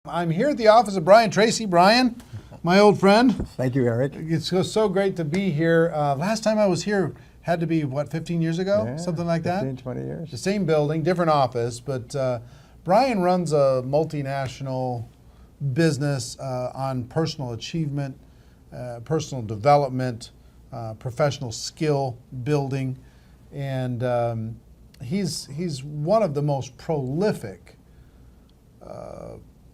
I'm here at the office of Brian Tracy. Brian, my old friend. Thank you, Eric. It's so great to be here. Last time I was here had to be, what, 15 years ago? Yeah, something like that? 15, 20 years. The same building, different office, but Brian runs a multinational business on personal achievement, personal development, professional skill building, and he's one of the most prolific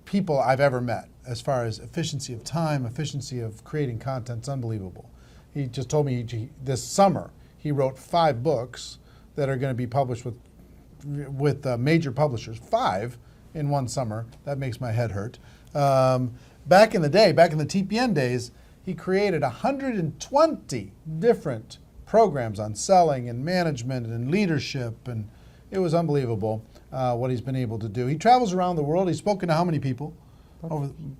people I've ever met as far as efficiency of time, efficiency of creating content. It's unbelievable. He just told me this summer he wrote 5 books that are going to be published with major publishers. 5 in one summer. That makes my head hurt. Back in the day, back in the TPN days, he created 120 different programs on selling and management and leadership, and it was unbelievable what he's been able to do. He travels around the world. He's spoken to how many people?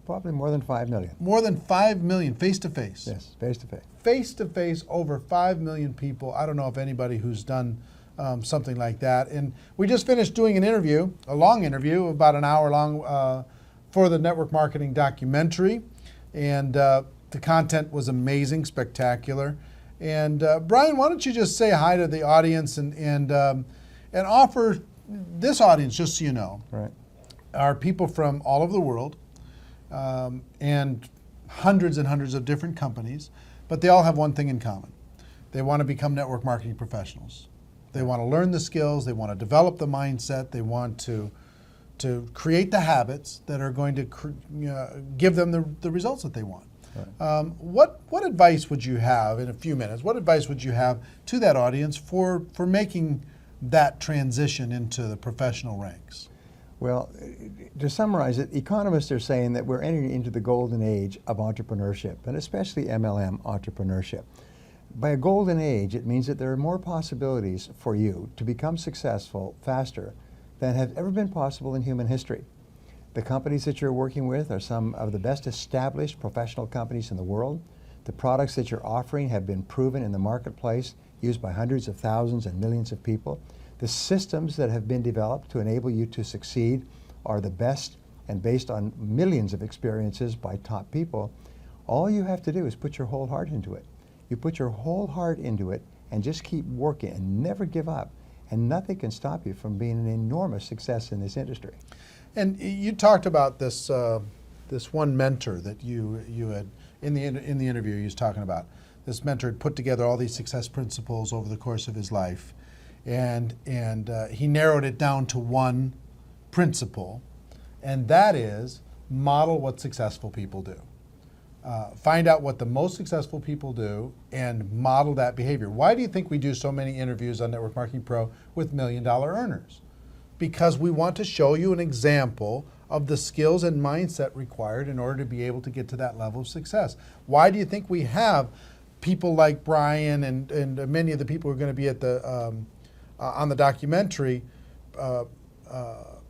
Probably more than 5 million. More than 5 million, face-to-face. Yes, face-to-face. Face-to-face, over 5 million people. I don't know if anybody who's done something like that. And we just finished doing an interview, a long interview, about an hour long, for the network marketing documentary. And the content was amazing, spectacular. And Brian, why don't you just say hi to the audience and offer this audience, just so you know, right, are people from all over the world and hundreds of different companies, but they all have one thing in common. They want to become network marketing professionals. They want to learn the skills, they want to develop the mindset, they want to create the habits that are going to give them the results that they want. Right. What advice would you have, in a few minutes, what advice would you have to that audience for making that transition into the professional ranks? Well, to summarize it, economists are saying that we're entering into the golden age of entrepreneurship, and especially MLM entrepreneurship. By a golden age, it means that there are more possibilities for you to become successful faster than have ever been possible in human history. The companies that you're working with are some of the best established professional companies in the world. The products that you're offering have been proven in the marketplace, used by hundreds of thousands and millions of people. The systems that have been developed to enable you to succeed are the best and based on millions of experiences by top people. All you have to do is put your whole heart into it. You put your whole heart into it and just keep working and never give up. And nothing can stop you from being an enormous success in this industry. And you talked about this this one mentor that you had in the interview. You was talking about this mentor had put together all these success principles over the course of his life, and he narrowed it down to one principle, and that is model what successful people do. Find out what the most successful people do and model that behavior. Why do you think we do so many interviews on Network Marketing Pro with $1 million earners? Because we want to show you an example of the skills and mindset required in order to be able to get to that level of success. Why do you think we have people like Brian and many of the people who are going to be at the on the documentary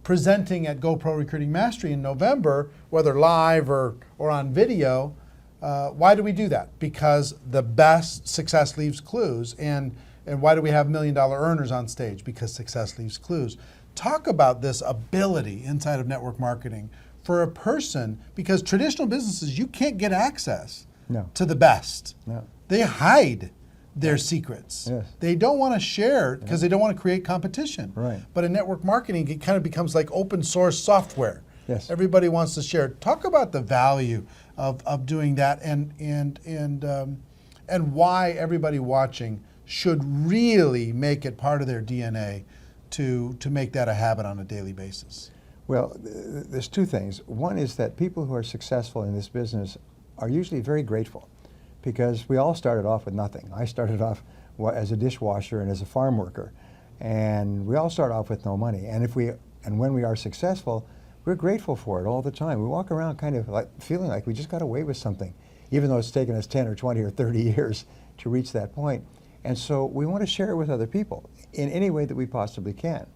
presenting at GoPro Recruiting Mastery in November, whether live or on video? Why do we do that? Because the best success leaves clues. And why do we have $1 million earners on stage? Because success leaves clues. Talk about this ability inside of network marketing for a person, because traditional businesses, you can't get access to the best. No. They hide their secrets. Yes. They don't want to share because they don't want to create competition. Right. But in network marketing, it kind of becomes like open source software. Yes. Everybody wants to share. Talk about the value of doing that and why everybody watching should really make it part of their DNA to make that a habit on a daily basis. Well, there's 2 things. One is that people who are successful in this business are usually very grateful, because we all started off with nothing. I started off as a dishwasher and as a farm worker, and we all start off with no money. And when we are successful, we're grateful for it all the time. We walk around kind of like feeling like we just got away with something, even though it's taken us 10 or 20 or 30 years to reach that point. And so we want to share it with other people in any way that we possibly can.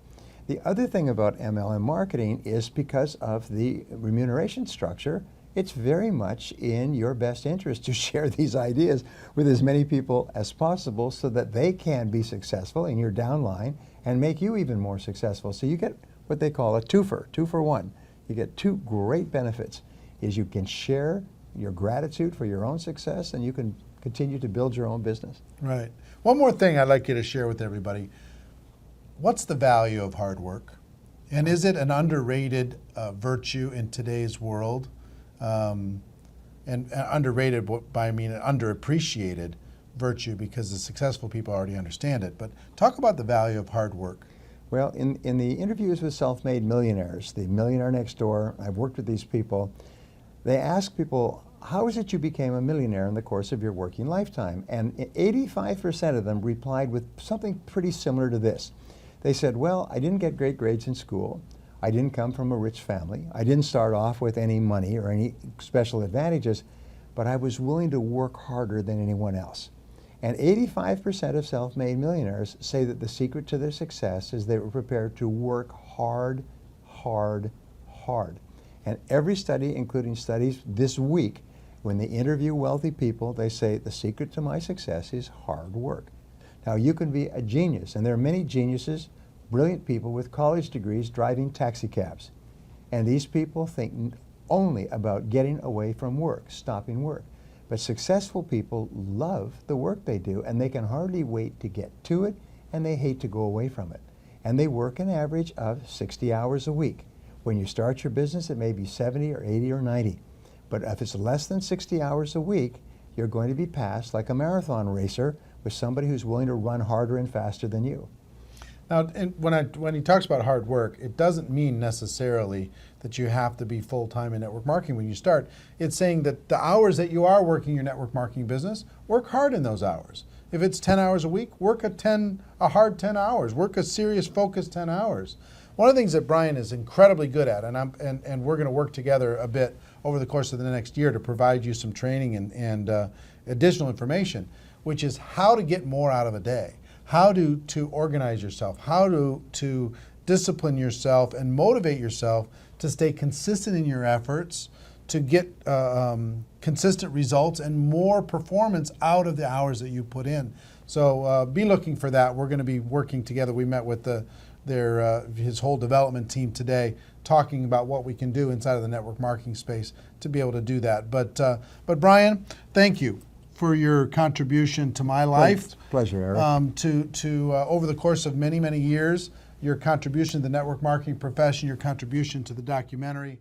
The other thing about MLM marketing is because of the remuneration structure, it's very much in your best interest to share these ideas with as many people as possible so that they can be successful in your downline and make you even more successful. So you get what they call a twofer, 2 for 1. You get two great benefits, is you can share your gratitude for your own success, and you can continue to build your own business. Right. One more thing I'd like you to share with everybody. What's the value of hard work? And is it an underrated virtue in today's world? And underrated, by I mean an underappreciated virtue, because the successful people already understand it. But talk about the value of hard work. Well, in the interviews with self-made millionaires, the Millionaire Next Door, I've worked with these people, they ask people, how is it you became a millionaire in the course of your working lifetime? And 85% of them replied with something pretty similar to this. They said, well, I didn't get great grades in school. I didn't come from a rich family. I didn't start off with any money or any special advantages, but I was willing to work harder than anyone else. And 85% of self-made millionaires say that the secret to their success is they were prepared to work hard, hard, hard. And every study, including studies this week, when they interview wealthy people, they say the secret to my success is hard work. Now, you can be a genius, and there are many geniuses, brilliant people with college degrees driving taxi cabs. And these people think only about getting away from work, stopping work. But successful people love the work they do, and they can hardly wait to get to it, and they hate to go away from it. And they work an average of 60 hours a week. When you start your business, it may be 70 or 80 or 90. But if it's less than 60 hours a week, you're going to be passed like a marathon racer with somebody who's willing to run harder and faster than you. Now, when he talks about hard work, it doesn't mean necessarily that you have to be full-time in network marketing when you start. It's saying that the hours that you are working your network marketing business, work hard in those hours. If it's 10 hours a week, work a hard 10 hours. Work a serious, focused 10 hours. One of the things that Brian is incredibly good at, and we're going to work together a bit over the course of the next year to provide you some training and additional information, which is how to get more out of a day, how to organize yourself, how to discipline yourself and motivate yourself to stay consistent in your efforts, to get consistent results and more performance out of the hours that you put in. So be looking for that. We're going to be working together. We met with his whole development team today, talking about what we can do inside of the network marketing space to be able to do that. But Brian, thank you for your contribution to my life. It's a pleasure, Eric. To over the course of many, many years, your contribution to the network marketing profession, your contribution to the documentary.